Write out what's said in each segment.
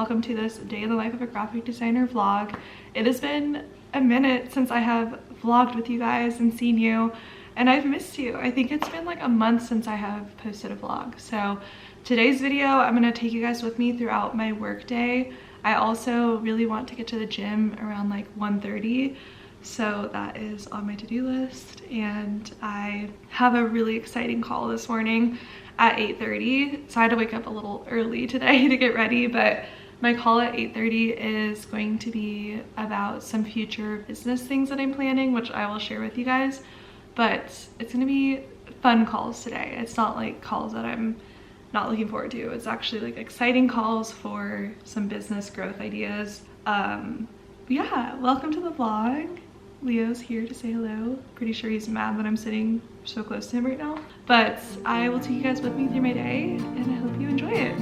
welcome to this day in the life of a graphic designer vlog. It has been a minute since I have vlogged with you guys and seen you, and I've missed you. I think it's been like a month since I have posted a vlog. So today's video, I'm gonna take you guys with me throughout my work day. I also really want to get to the gym around like 1:30. So that is on my to-do list, and I have a really exciting call this morning at 8:30. So I had to wake up a little early today to get ready, but my call at 8:30 is going to be about some future business things that I'm planning, which I will share with you guys. But it's gonna be fun calls today. It's not like calls that I'm not looking forward to. It's actually like exciting calls for some business growth ideas. Yeah, welcome to the vlog. Leo's here to say hello. Pretty sure he's mad that I'm sitting so close to him right now. But I will take you guys with me through my day, and I hope you enjoy it.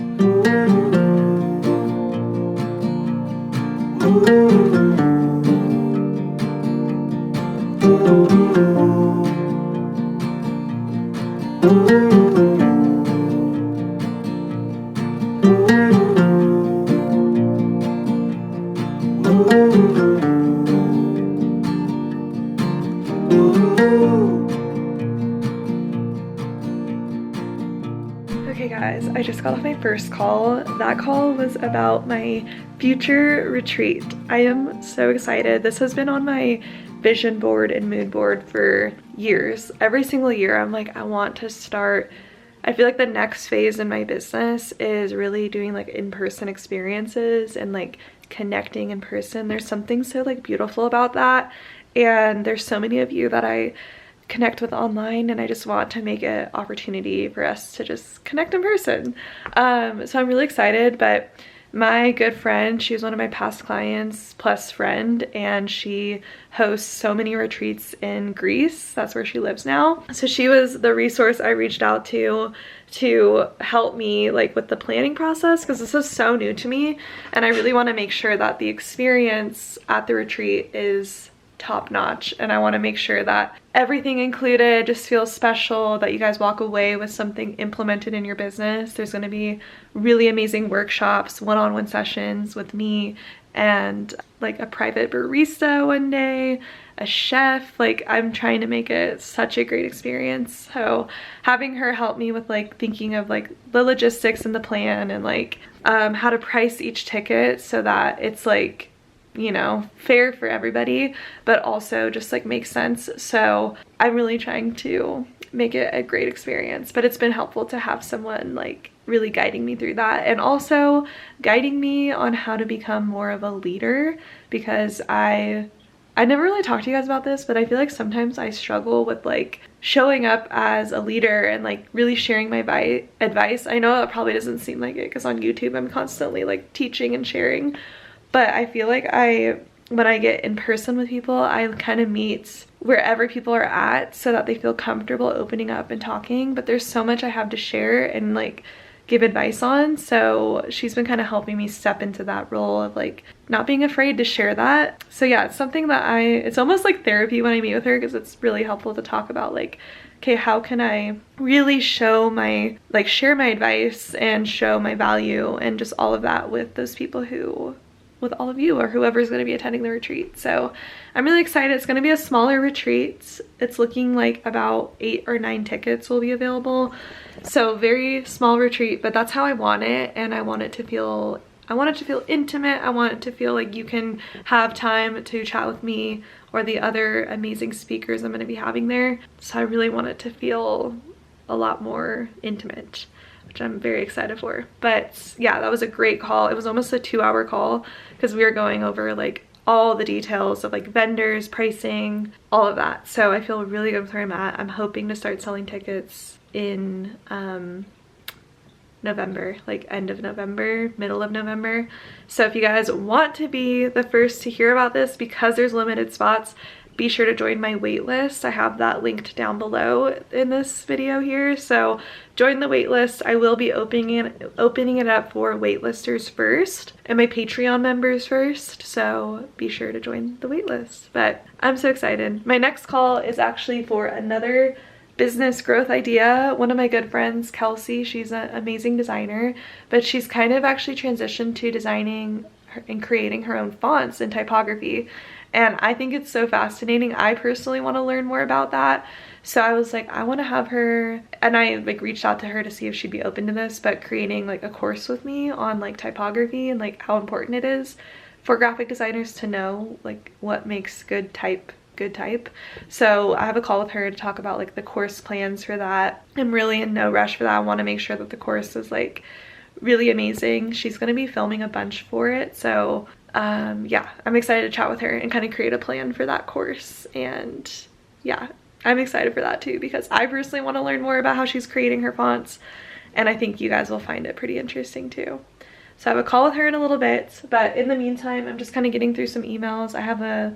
Okay guys, I just got off my first call. That call was about my future retreat. I am so excited. This has been on my vision board and mood board for years. Every single year I'm like, I want to start. I feel like the next phase in my business is really doing like in-person experiences and like connecting in person. There's something so like beautiful about that, and there's so many of you that I connect with online, and I just want to make an opportunity for us to just connect in person. So I'm really excited. But my good friend, she was one of my past clients plus friend, and she hosts so many retreats in Greece. That's where she lives now. So she was the resource I reached out to help me like with the planning process, because this is so new to me, and I really want to make sure that the experience at the retreat is top notch, and I want to make sure that everything included just feels special, that you guys walk away with something implemented in your business. There's going to be really amazing workshops, one-on-one sessions with me, and like a private barista one day, a chef. Like, I'm trying to make it such a great experience. So having her help me with like thinking of like the logistics and the plan, and like how to price each ticket so that it's like, you know, fair for everybody, but also just like makes sense. So I'm really trying to make it a great experience, but it's been helpful to have someone like really guiding me through that, and also guiding me on how to become more of a leader, because I never really talked to you guys about this, but I feel like sometimes I struggle with like showing up as a leader and like really sharing my advice. I know it probably doesn't seem like it, because on YouTube I'm constantly like teaching and sharing, but I feel like when I get in person with people, I kind of meet wherever people are at so that they feel comfortable opening up and talking. But there's so much I have to share and like give advice on. So she's been kind of helping me step into that role of like not being afraid to share that. So yeah, it's something that it's almost like therapy when I meet with her, because it's really helpful to talk about like, okay, how can I really share my advice and show my value and just all of that with those people with all of you or whoever's going to be attending the retreat. So I'm really excited. It's going to be a smaller retreat. It's looking like about 8 or 9 tickets will be available. So very small retreat, but that's how I want it. And I want it to feel intimate. I want it to feel like you can have time to chat with me or the other amazing speakers I'm going to be having there. So I really want it to feel a lot more intimate, which I'm very excited for. But yeah, that was a great call. It was almost a 2-hour call, because we were going over like all the details of like vendors, pricing, all of that. So I feel really good with where I'm at. I'm hoping to start selling tickets in November, like end of November, middle of November. So if you guys want to be the first to hear about this, because there's limited spots, be sure to join my waitlist. I have that linked down below in this video here. So join the waitlist. I will be opening it up for waitlisters first and my Patreon members first. So be sure to join the waitlist. But I'm so excited. My next call is actually for another business growth idea. One of my good friends, Kelsey, she's an amazing designer, but she's kind of actually transitioned to designing and creating her own fonts and typography. And I think it's so fascinating. I personally want to learn more about that. So I was like, I want to have her, and I like reached out to her to see if she'd be open to this, but creating like a course with me on like typography and like how important it is for graphic designers to know like what makes good type. So I have a call with her to talk about like the course plans for that. I'm really in no rush for that. I want to make sure that the course is like really amazing. She's going to be filming a bunch for it. So yeah, I'm excited to chat with her and kind of create a plan for that course. And yeah, I'm excited for that too, because I personally want to learn more about how she's creating her fonts, and I think you guys will find it pretty interesting too. So I have a call with her in a little bit, but in the meantime, I'm just kind of getting through some emails. I have a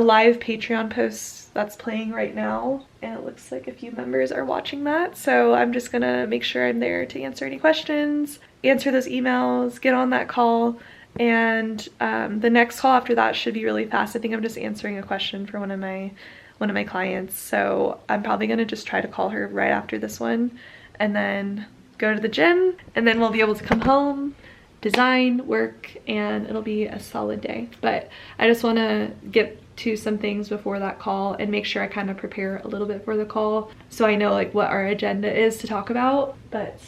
live Patreon post that's playing right now, and it looks like a few members are watching that. So I'm just gonna make sure I'm there to answer any questions, answer those emails, get on that call. And the next call after that should be really fast. I think I'm just answering a question for one of my clients. So I'm probably gonna just try to call her right after this one and then go to the gym, and then we'll be able to come home, design, work, and it'll be a solid day. But I just want to get to some things before that call and make sure I kind of prepare a little bit for the call so I know like what our agenda is to talk about. But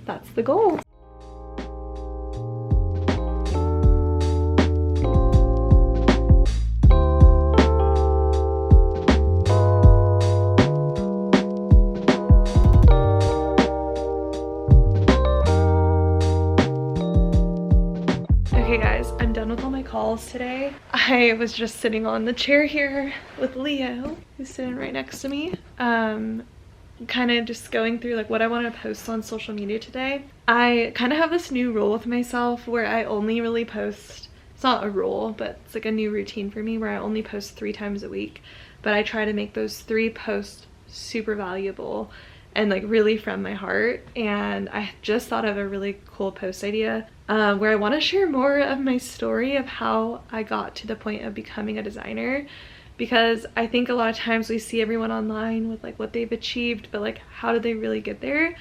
that's the goal. Okay guys, I'm done with all my calls today. I was just sitting on the chair here with Leo, who's sitting right next to me. Kind of just going through like what I want to post on social media today. I kind of have this new rule with myself where I only really post, it's not a rule, but it's like a new routine for me where I only post 3 times a week. But I try to make those 3 posts super valuable and like really from my heart. And I just thought of a really cool post idea where I want to share more of my story of how I got to the point of becoming a designer, because I think a lot of times we see everyone online with like what they've achieved, but like how did they really get there?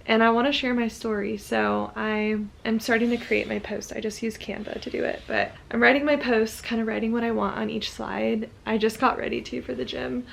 And I want to share my story. So I am starting to create my post. I just use Canva to do it, but I'm writing my posts, kind of writing what I want on each slide. I just got ready to for the gym.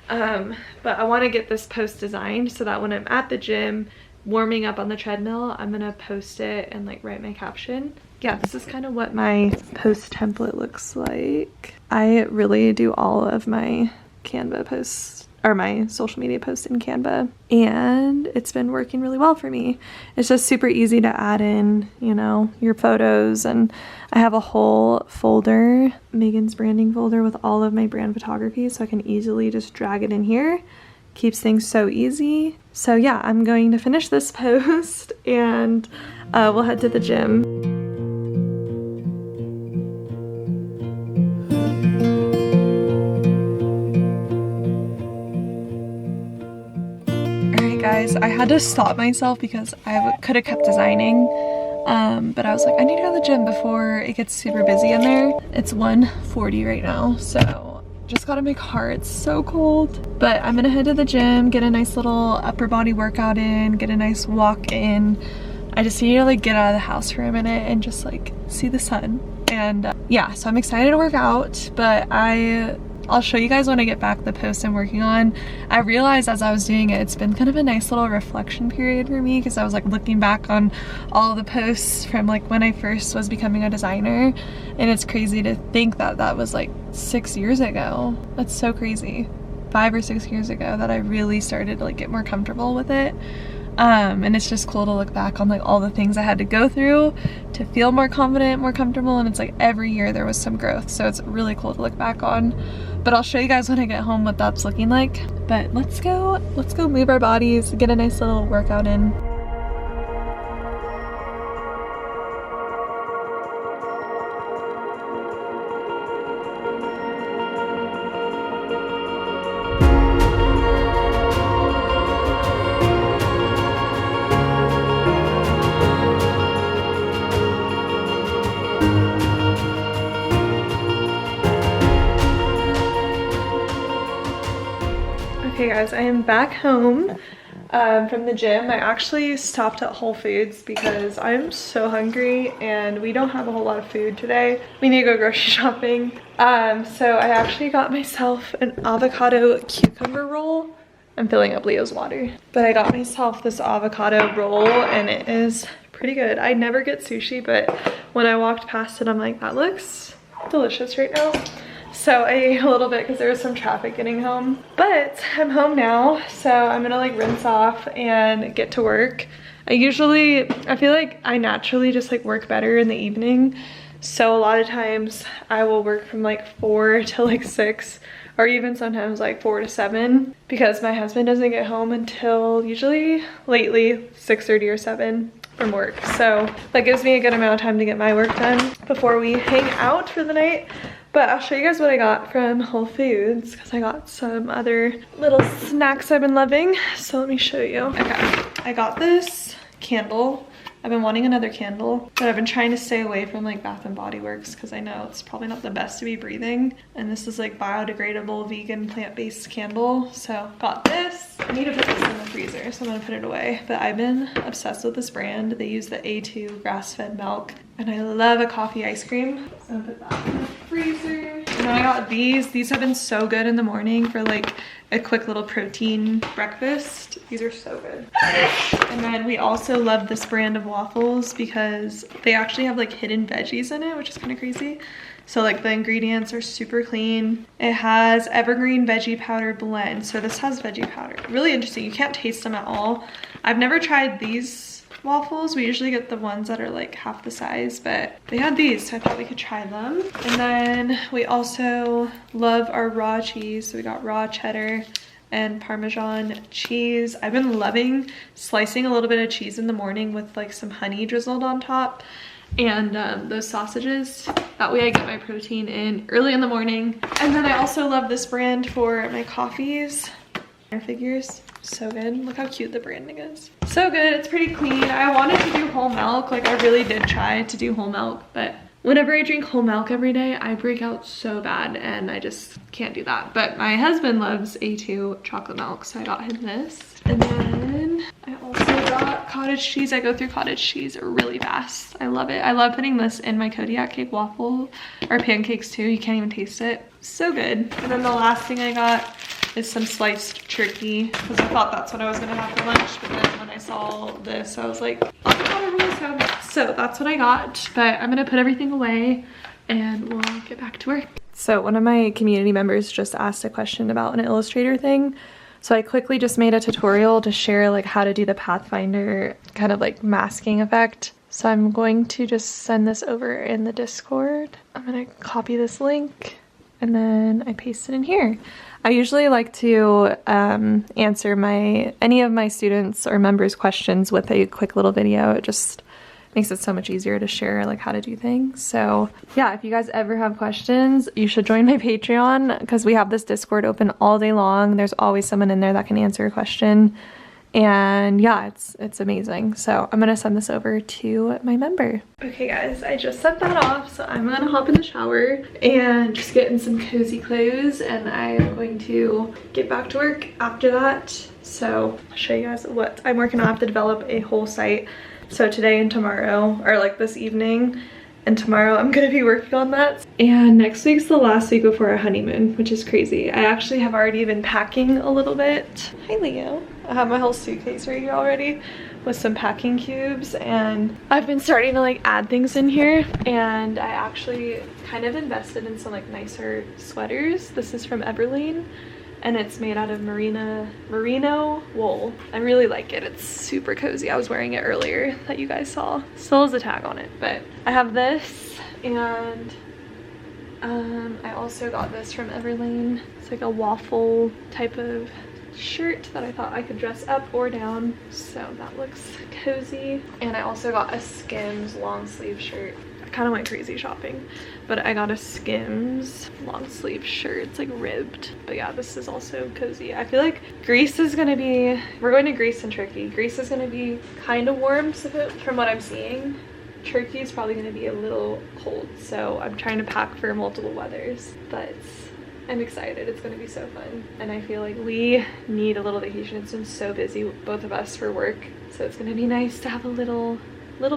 But I want to get this post designed so that when I'm at the gym warming up on the treadmill, I'm gonna post it and like write my caption. Yeah, this is kind of what my post template looks like. I really do all of my Canva posts, or my social media posts in Canva, and it's been working really well for me. It's just super easy to add in, you know, your photos, and I have a whole folder, Megan's branding folder, with all of my brand photography, so I can easily just drag it in here. Keeps things so easy. So yeah, I'm going to finish this post and we'll head to the gym. Alright guys, I had to stop myself because I could have kept designing, but I was like, I need to go to the gym before it gets super busy in there. It's 1:40 right now, so just got in my car. It's so cold, but I'm gonna head to the gym, get a nice little upper body workout in, get a nice walk in. I just need to like get out of the house for a minute and just like see the sun. And yeah, so I'm excited to work out, but I'll show you guys when I get back the post I'm working on. I realized as I was doing it, it's been kind of a nice little reflection period for me, because I was like looking back on all the posts from like when I first was becoming a designer, and it's crazy to think that that was like 6 years ago. That's so crazy. 5 or 6 years ago that I really started to like get more comfortable with it. And it's just cool to look back on like all the things I had to go through to feel more confident, more comfortable, and it's like every year there was some growth, so it's really cool to look back on. But I'll show you guys when I get home what that's looking like. But let's go move our bodies, get a nice little workout in. Okay guys, I am back home from the gym. I actually stopped at Whole Foods because I'm so hungry and we don't have a whole lot of food today. We need to go grocery shopping. So I actually got myself an avocado cucumber roll. I'm filling up Leo's water. But I got myself this avocado roll and it is pretty good. I never get sushi, but when I walked past it, I'm like, that looks delicious right now. So I ate a little bit because there was some traffic getting home. But I'm home now, so I'm gonna like rinse off and get to work. I feel like I naturally just like work better in the evening. So a lot of times I will work from like 4 to like 6, or even sometimes like 4 to 7, because my husband doesn't get home until usually lately 6:30 or 7 from work. So that gives me a good amount of time to get my work done before we hang out for the night. But I'll show you guys what I got from Whole Foods because I got some other little snacks I've been loving. So let me show you. Okay, I got this candle. I've been wanting another candle, but I've been trying to stay away from like Bath and Body Works because I know it's probably not the best to be breathing. And this is like biodegradable, vegan, plant-based candle. So got this. I need to put this in the freezer, so I'm gonna put it away. But I've been obsessed with this brand. They use the A2 grass-fed milk, and I love a coffee ice cream. So I'm gonna put that in the freezer. And then I got these. These have been so good in the morning for like a quick little protein breakfast. These are so good. And then we also love this brand of waffles because they actually have like hidden veggies in it, which is kind of crazy. So like the ingredients are super clean. It has evergreen veggie powder blend. So this has veggie powder. Really interesting. You can't taste them at all. I've never tried these waffles. We usually get the ones that are like half the size, but they had these, so I thought we could try them. And then we also love our raw cheese. So we got raw cheddar and Parmesan cheese. I've been loving slicing a little bit of cheese in the morning with like some honey drizzled on top. And those sausages, that way I get my protein in early in the morning. And then I also love this brand for my coffees. Figures, so good. Look how cute the branding is. So good. It's pretty clean. I wanted to do whole milk. Like I really did try to do whole milk, but whenever I drink whole milk every day, I break out so bad and I just can't do that. But my husband loves A2 chocolate milk, so I got him this. And then I also got cottage cheese. I go through cottage cheese really fast. I love it. I love putting this in my Kodiak cake waffle or pancakes too. You can't even taste it. So good. And then the last thing I got is some sliced turkey because I thought that's what I was gonna have for lunch, but then when I saw this I was like, avocado rolls. So that's what I got, but I'm gonna put everything away and we'll get back to work. So one of my community members just asked a question about an Illustrator thing, so I quickly just made a tutorial to share like how to do the Pathfinder kind of like masking effect. So I'm going to just send this over in the Discord. I'm gonna copy this link and then I paste it in here. I usually like to answer any of my students or members' questions with a quick little video. It just makes it so much easier to share like how to do things. So yeah, if you guys ever have questions, you should join my Patreon because we have this Discord open all day long. There's always someone in there that can answer a question. And yeah, it's amazing. So I'm gonna send this over to my member. Okay guys, I just sent that off, so I'm gonna hop in the shower and just get in some cozy clothes, and I'm going to get back to work after that. So I'll show you guys what I'm working on. I have to develop a whole site. So today and tomorrow, or like this evening and tomorrow, I'm gonna be working on that. And next week's the last week before our honeymoon, which is crazy. I actually have already been packing a little bit. Hi Leo. I have my whole suitcase right here already with some packing cubes, and I've been starting to like add things in here, and I actually kind of invested in some like nicer sweaters. This is from Everlane and it's made out of merino wool. I really like it. It's super cozy. I was wearing it earlier that you guys saw. Still has a tag on it, but I have this, and I also got this from Everlane. It's like a waffle type of shirt that I thought I could dress up or down, so that looks cozy. And I also got a Skims long sleeve shirt. I kind of went crazy shopping, but I got a Skims long sleeve shirt. It's like ribbed, but yeah, this is also cozy. I feel like Greece is gonna be, we're going to Greece and Turkey. Greece is gonna be kind of warm from what I'm seeing. Turkey is probably gonna be a little cold, so I'm trying to pack for multiple weathers, but I'm excited. It's gonna be so fun. And I feel like we need a little vacation. It's been so busy, both of us, for work. So it's gonna be nice to have a little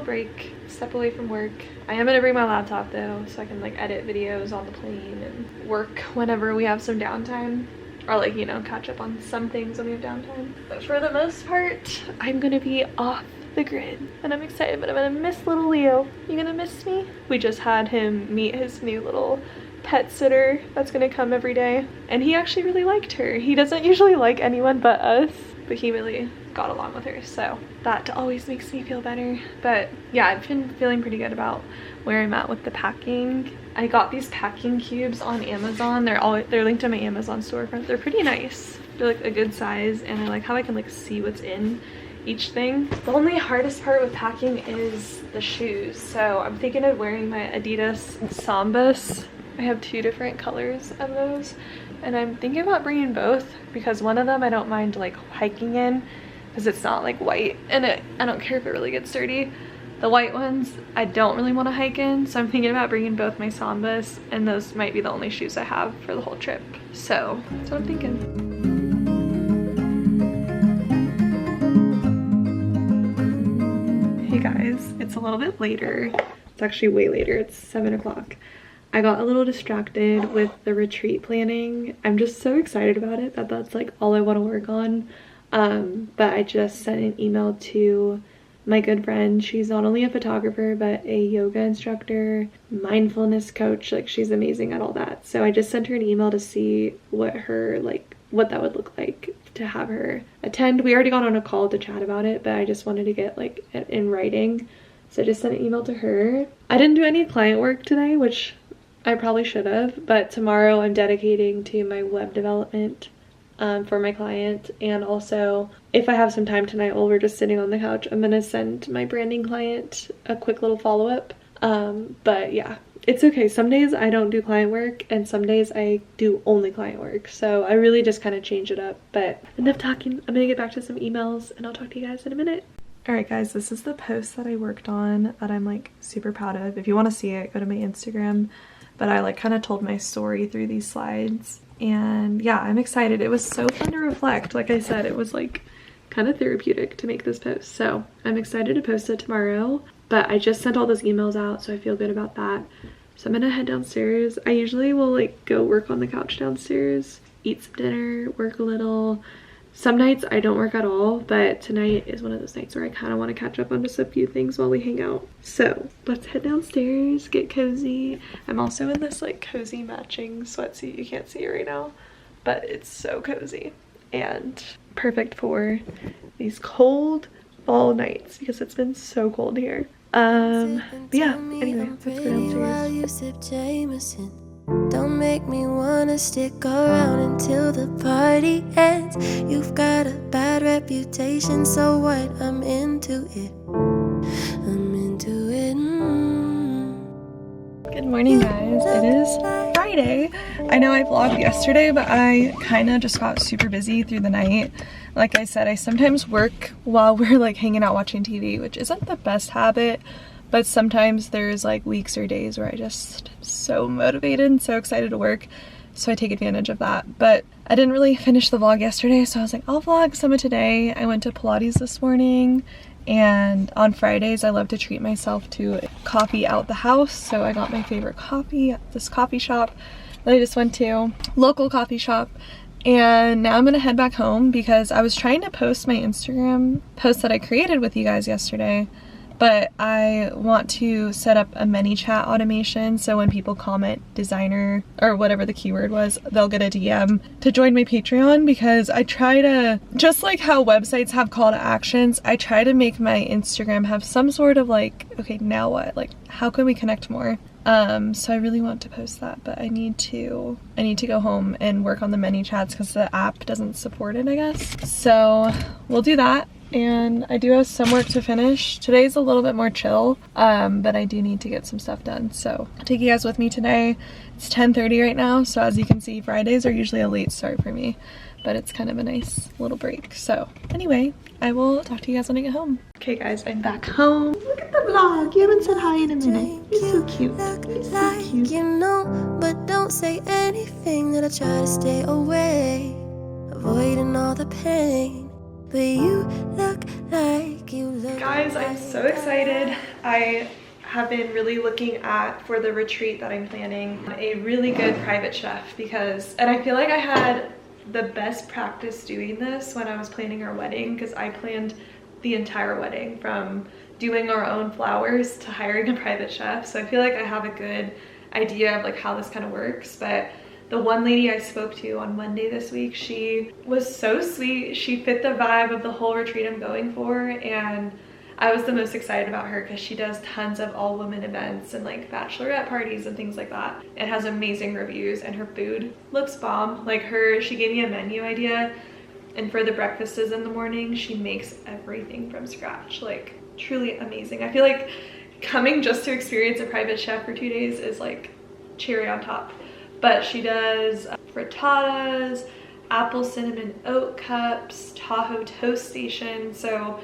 break, step away from work. I am gonna bring my laptop though, so I can like edit videos on the plane and work whenever we have some downtime. Or like, you know, catch up on some things when we have downtime. But for the most part, I'm gonna be off the grid. And I'm excited, but I'm gonna miss little Leo. You gonna miss me? We just had him meet his new little pet sitter that's gonna come every day. And he actually really liked her. He doesn't usually like anyone but us, but he really got along with her. So that always makes me feel better. But yeah, I've been feeling pretty good about where I'm at with the packing. I got these packing cubes on Amazon. They're linked to my Amazon storefront. They're pretty nice. They're like a good size, and I like how I can like see what's in each thing. The only hardest part with packing is the shoes. So I'm thinking of wearing my Adidas Sambas. I have 2 different colors of those, and I'm thinking about bringing both because one of them I don't mind like hiking in because it's not like white, and I don't care if it really gets dirty. The white ones I don't really want to hike in, so I'm thinking about bringing both my Sambas, and those might be the only shoes I have for the whole trip. So that's what I'm thinking. Hey guys, it's a little bit later. It's actually way later. It's 7 o'clock. I got a little distracted with the retreat planning. I'm just so excited about it that that's like all I want to work on. But I just sent an email to my good friend. She's not only a photographer but a yoga instructor, mindfulness coach. Like, she's amazing at all that. So I just sent her an email to see what that would look like to have her attend. We already got on a call to chat about it, but I just wanted to get like it in writing. So I just sent an email to her. I didn't do any client work today, which I probably should have, but tomorrow I'm dedicating to my web development for my client. And also, if I have some time tonight while we're just sitting on the couch, I'm gonna send my branding client a quick little follow-up. But yeah, it's okay. Some days I don't do client work and some days I do only client work. So I really just kind of change it up. But enough talking. I'm gonna get back to some emails and I'll talk to you guys in a minute. Alright guys, this is the post that I worked on that I'm like super proud of. If you want to see it, go to my Instagram. But I like kind of told my story through these slides. And yeah, I'm excited. It was so fun to reflect. Like I said, it was like kind of therapeutic to make this post. So I'm excited to post it tomorrow. But I just sent all those emails out, so I feel good about that. So I'm gonna head downstairs. I usually will like go work on the couch downstairs, eat some dinner, work a little. Some nights I don't work at all, but tonight is one of those nights where I kind of want to catch up on just a few things while we hang out. So let's head downstairs, get cozy. I'm also in this like cozy matching sweatsuit. You can't see it right now, but it's so cozy and perfect for these cold fall nights because it's been so cold here. But yeah, anyway, let's go downstairs. Don't make me wanna stick around until the party ends. You've got a bad reputation, so what? I'm into it. I'm into it. Good morning, guys. It is Friday. I know I vlogged yesterday, but I kind of just got super busy through the night. Like I said, I sometimes work while we're like hanging out watching TV, which isn't the best habit. But sometimes there's like weeks or days where I just so motivated and so excited to work, so I take advantage of that. But I didn't really finish the vlog yesterday, so I was like, I'll vlog some of today. I went to Pilates this morning, and on Fridays I love to treat myself to coffee out the house. So I got my favorite coffee at this coffee shop that I just went to, local coffee shop. And now I'm gonna head back home because I was trying to post my Instagram post that I created with you guys yesterday, but I want to set up a ManyChat automation so when people comment designer or whatever the keyword was, they'll get a DM to join my Patreon, because I try to, just like how websites have call to actions, I try to make my Instagram have some sort of like, okay, now what? Like, how can we connect more? So I really want to post that, but I need to go home and work on the ManyChats because the app doesn't support it, I guess. So we'll do that. and I do have some work to finish. Today's a little bit more chill, but I do need to get some stuff done. So I'll take you guys with me today. It's 10:30 right now, so as you can see, Fridays are usually a late start for me, but it's kind of a nice little break. So anyway, I will talk to you guys when I get home. Okay guys, I'm back home. Look at the vlog. You haven't said hi in a minute. You're so cute. You're so cute. You know, but don't say anything that I try to stay away, avoiding all the pain. But you look like you look. Guys, I'm so excited. I have been really looking at, for the retreat that I'm planning, a really good private chef and I feel like I had the best practice doing this when I was planning our wedding, because I planned the entire wedding from doing our own flowers to hiring a private chef. So I feel like I have a good idea of like how this kind of works. But the one lady I spoke to on Monday this week, she was so sweet. She fit the vibe of the whole retreat I'm going for, and I was the most excited about her because she does tons of all women events and like bachelorette parties and things like that. It has amazing reviews, and her food looks bomb. Like she gave me a menu idea, and for the breakfasts in the morning, she makes everything from scratch. Like truly amazing. I feel like coming just to experience a private chef for 2 days is like cherry on top. But she does frittatas, apple cinnamon oat cups, Tahoe toast station. So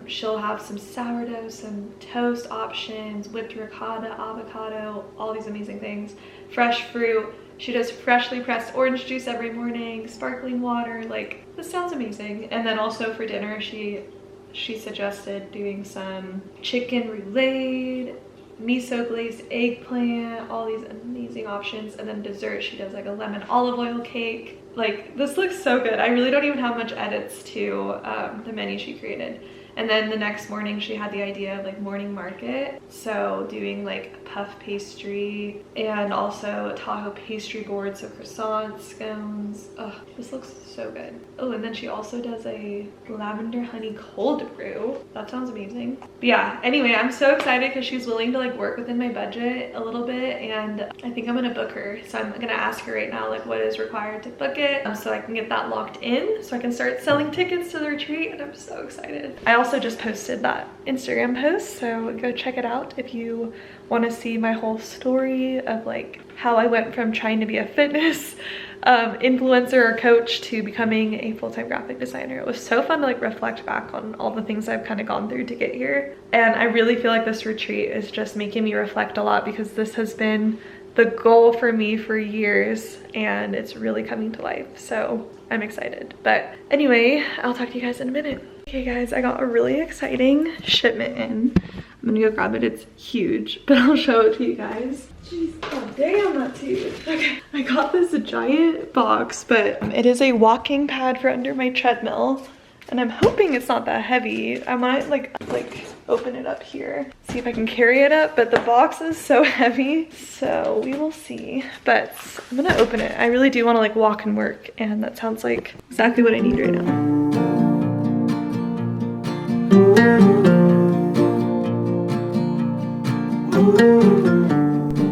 she'll have some sourdough, some toast options, whipped ricotta, avocado, all these amazing things. Fresh fruit. She does freshly pressed orange juice every morning, sparkling water. Like, this sounds amazing. And then also for dinner, she suggested doing some chicken roulade, miso glazed eggplant, all these amazing options. And then dessert, she does like a lemon olive oil cake. Like, this looks so good. I really don't even have much edits to the menu she created. And then the next morning she had the idea of like morning market, so doing like puff pastry and also a Tahoe pastry board, so croissants, scones. Oh, this looks so good. Oh, and then she also does a lavender honey cold brew. That sounds amazing. But yeah, anyway, I'm so excited because she's willing to like work within my budget a little bit, and I think I'm gonna book her. So I'm gonna ask her right now like what is required to book it, so I can get that locked in so I can start selling tickets to the retreat, and I'm so excited. I also just posted that Instagram post, so go check it out if you want to see my whole story of like how I went from trying to be a fitness influencer or coach to becoming a full-time graphic designer. It was so fun to like reflect back on all the things I've kind of gone through to get here, and I really feel like this retreat is just making me reflect a lot, because this has been the goal for me for years and it's really coming to life. So I'm excited. But anyway, I'll talk to you guys in a minute. Okay guys, I got a really exciting shipment in. I'm gonna go grab it. It's huge, but I'll show it to you guys. Jeez, oh damn, that's huge. Okay, I got this giant box, but it is a walking pad for under my treadmill, and I'm hoping it's not that heavy. I might like open it up here, see if I can carry it up, but the box is so heavy, so we will see. But I'm gonna open it. I really do want to like walk and work, and that sounds like exactly what I need right now.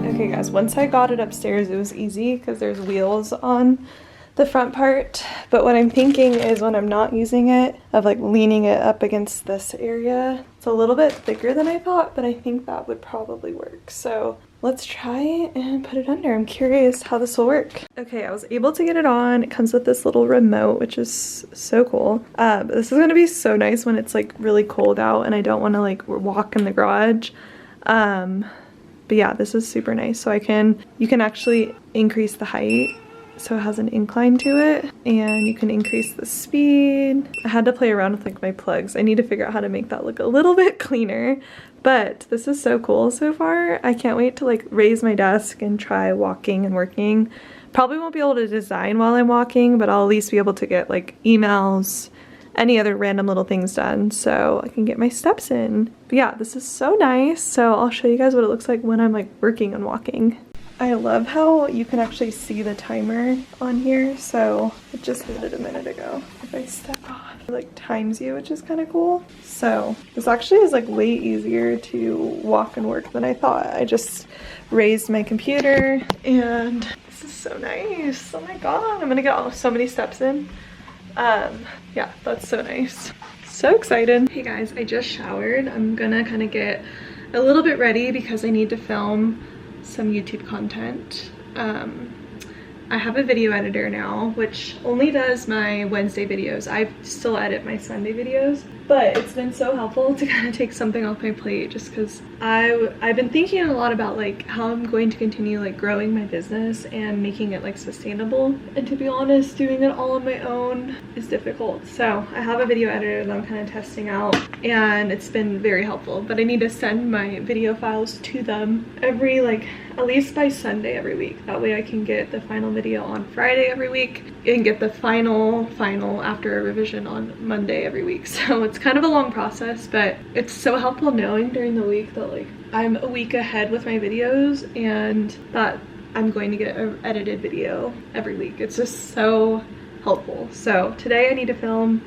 Okay guys, once I got it upstairs, it was easy because there's wheels on the front part. But what I'm thinking is when I'm not using it, of like leaning it up against this area. It's a little bit thicker than I thought, but I think that would probably work. So let's try and put it under. I'm curious how this will work. Okay, I was able to get it on. It comes with this little remote, which is so cool. But this is gonna be so nice when it's like really cold out and I don't wanna like walk in the garage. But yeah, this is super nice. So you can actually increase the height, so it has an incline to it, and you can increase the speed. I had to play around with like my plugs. I need to figure out how to make that look a little bit cleaner, but this is so cool so far. I can't wait to like raise my desk and try walking and working. Probably won't be able to design while I'm walking, but I'll at least be able to get like emails, any other random little things done, so I can get my steps in. But yeah, this is so nice. So I'll show you guys what it looks like when I'm like working and walking. I love how you can actually see the timer on here. So it just did it a minute ago. If I step off, it like times you, which is kind of cool. So this actually is like way easier to walk and work than I thought. I just raised my computer and this is so nice. Oh my god, I'm gonna get so many steps in. Yeah, that's so nice. So excited. Hey guys, I just showered. I'm gonna kind of get a little bit ready because I need to film some YouTube content. I have a video editor now, which only does my Wednesday videos. I still edit my Sunday videos, but it's been so helpful to kind of take something off my plate just because I've been thinking a lot about like how I'm going to continue like growing my business and making it like sustainable. And to be honest, doing it all on my own is difficult. So I have a video editor that I'm kind of testing out and it's been very helpful, but I need to send my video files to them every like at least by Sunday every week. That way I can get the final video on Friday every week and get the final after a revision on Monday every week. So it's kind of a long process, but it's so helpful knowing during the week that like I'm a week ahead with my videos and that I'm going to get an edited video every week. It's just so helpful. So today I need to film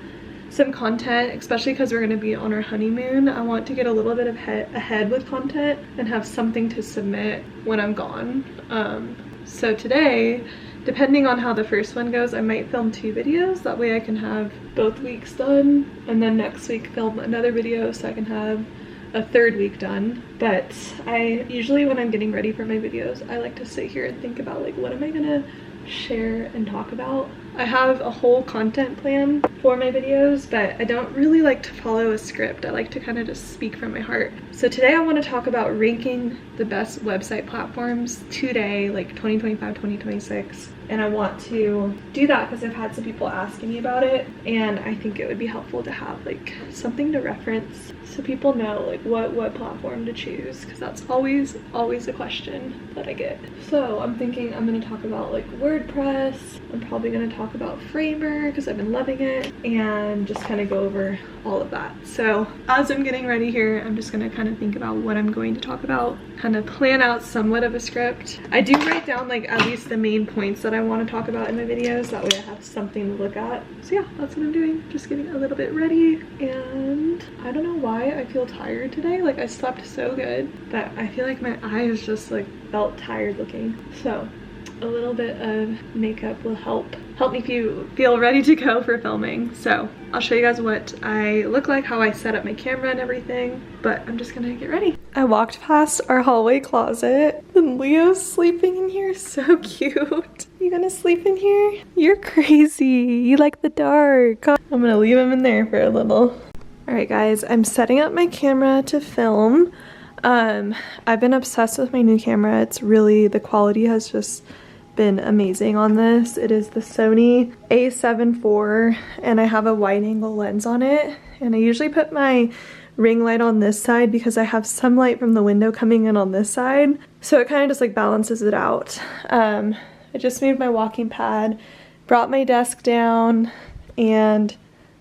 some content, especially because we're going to be on our honeymoon. I want to get a little bit ahead with content and have something to submit when I'm gone. So today, depending on how the first one goes, I might film 2 videos. That way I can have both weeks done, and then next week film another video so I can have a 3rd week done. But I usually, when I'm getting ready for my videos, I like to sit here and think about like, what am I gonna share and talk about? I have a whole content plan for my videos, but I don't really like to follow a script. I like to kind of just speak from my heart. So today I want to talk about ranking the best website platforms today, like 2025, 2026. And I want to do that because I've had some people asking me about it, and I think it would be helpful to have like something to reference so people know like what platform to choose, because that's always a question that I get. So I'm thinking I'm going to talk about like WordPress. I'm probably going to talk about Framer because I've been loving it, and just kind of go over all of that. So as I'm getting ready here, I'm just going to kind of think about what I'm going to talk about, kind of plan out somewhat of a script. I do write down like at least the main points that I want to talk about in my videos, that way I have something to look at. So yeah, that's what I'm doing, just getting a little bit ready. And I don't know why I feel tired today. Like I slept so good, but I feel like my eyes just like felt tired looking. So a little bit of makeup will help me feel ready to go for filming. So I'll show you guys what I look like, how I set up my camera and everything, but I'm just gonna get ready. I walked past our hallway closet and Leo's sleeping in here. So cute. You gonna sleep in here? You're crazy. You like the dark. I'm gonna leave him in there for a little. All right guys, I'm setting up my camera to film. I've been obsessed with my new camera. It's really, the quality has just been amazing on this. It is the Sony a7 IV, and I have a wide angle lens on it, and I usually put my ring light on this side because I have some light from the window coming in on this side, so it kind of just like balances it out. I just moved my walking pad, brought my desk down, and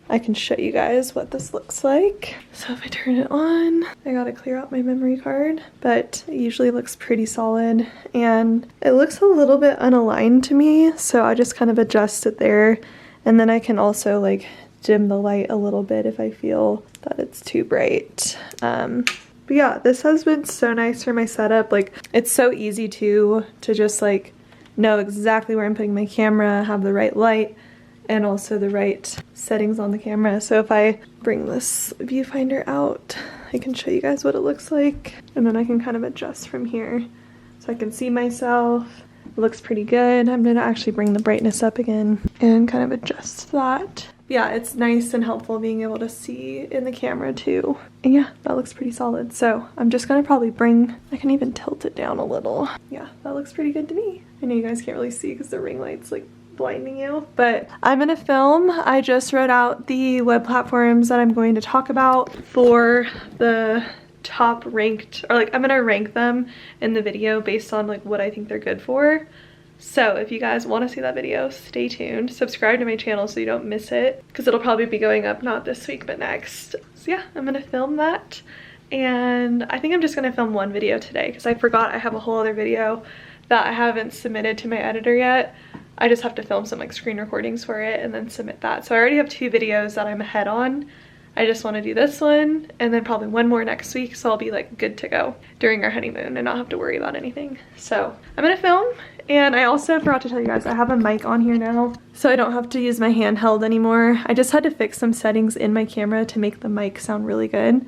I can show you guys what this looks like. So if I turn it on, I gotta clear out my memory card, but it usually looks pretty solid, and it looks a little bit unaligned to me, so I just kind of adjust it there, and then I can also like dim the light a little bit if I feel that it's too bright. But yeah, this has been so nice for my setup. Like it's so easy to just like know exactly where I'm putting my camera, have the right light, and also the right settings on the camera. So if I bring this viewfinder out, I can show you guys what it looks like, and then I can kind of adjust from here so I can see myself. It looks pretty good. I'm gonna actually bring the brightness up again and kind of adjust that. Yeah, it's nice and helpful being able to see in the camera too. And yeah, that looks pretty solid. So I'm just gonna probably I can even tilt it down a little. Yeah, that looks pretty good to me. I know you guys can't really see because the ring light's like blinding you, but I'm gonna film. I just wrote out the web platforms that I'm going to talk about for the top ranked, or like I'm gonna rank them in the video based on like what I think they're good for. So if you guys want to see that video, stay tuned. Subscribe to my channel so you don't miss it, because it'll probably be going up not this week but next. So yeah, I'm gonna film that, and I think I'm just gonna film one video today because I forgot I have a whole other video that I haven't submitted to my editor yet. I just have to film some like screen recordings for it and then submit that. So I already have 2 videos that I'm ahead on. I just want to do this one and then probably one more next week, so I'll be like good to go during our honeymoon and not have to worry about anything. So I'm gonna film, and I also forgot to tell you guys I have a mic on here now, so I don't have to use my handheld anymore. I just had to fix some settings in my camera to make the mic sound really good.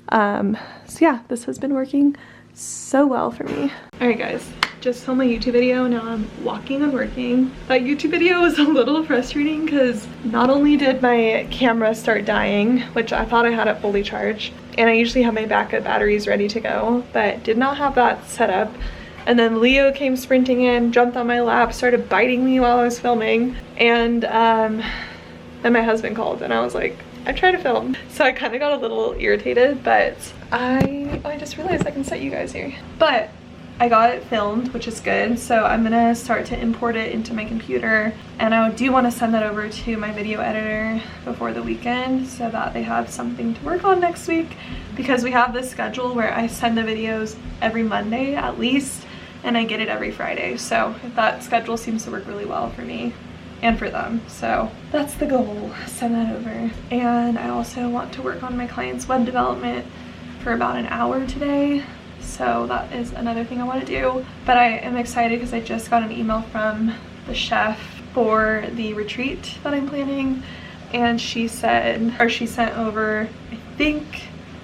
So yeah, this has been working so well for me. Alright guys, just filmed my YouTube video. Now I'm walking and working. That YouTube video was a little frustrating because not only did my camera start dying, which I thought I had it fully charged, and I usually have my backup batteries ready to go, but did not have that set up. And then Leo came sprinting in, jumped on my lap, started biting me while I was filming, and then my husband called and I was like, I'm trying to film. So I kind of got a little irritated, but I just realized I can set you guys here. But I got it filmed, which is good. So I'm gonna start to import it into my computer, and I do want to send that over to my video editor before the weekend so that they have something to work on next week, because we have this schedule where I send the videos every Monday at least, and I get it every Friday. So that schedule seems to work really well for me and for them. So that's the goal, send that over. And I also want to work on my client's web development for about an hour today. So that is another thing I want to do. But I am excited because I just got an email from the chef for the retreat that I'm planning. And she said, or she sent over, I think,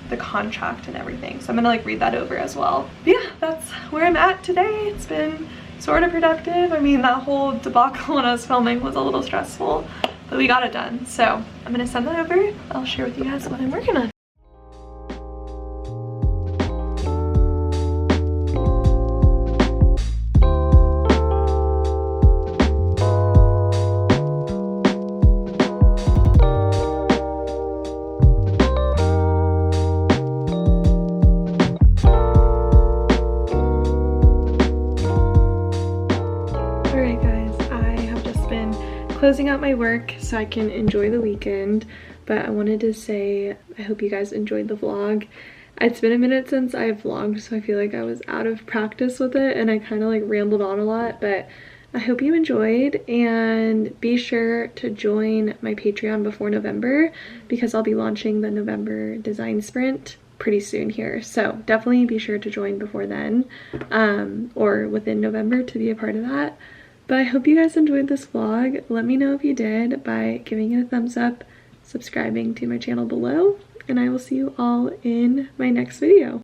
the contract and everything. So I'm gonna like read that over as well. But yeah, that's where I'm at today. It's been sort of productive. I mean, that whole debacle when I was filming was a little stressful, but we got it done. So I'm gonna send that over. I'll share with you guys what I'm working on. Closing out my work so I can enjoy the weekend, but I wanted to say I hope you guys enjoyed the vlog. It's been a minute since I've vlogged, so I feel like I was out of practice with it and I kind of like rambled on a lot, but I hope you enjoyed, and be sure to join my Patreon before November because I'll be launching the November design sprint pretty soon here, so definitely be sure to join before then, or within November to be a part of that. But I hope you guys enjoyed this vlog. Let me know if you did by giving it a thumbs up, subscribing to my channel below, and I will see you all in my next video.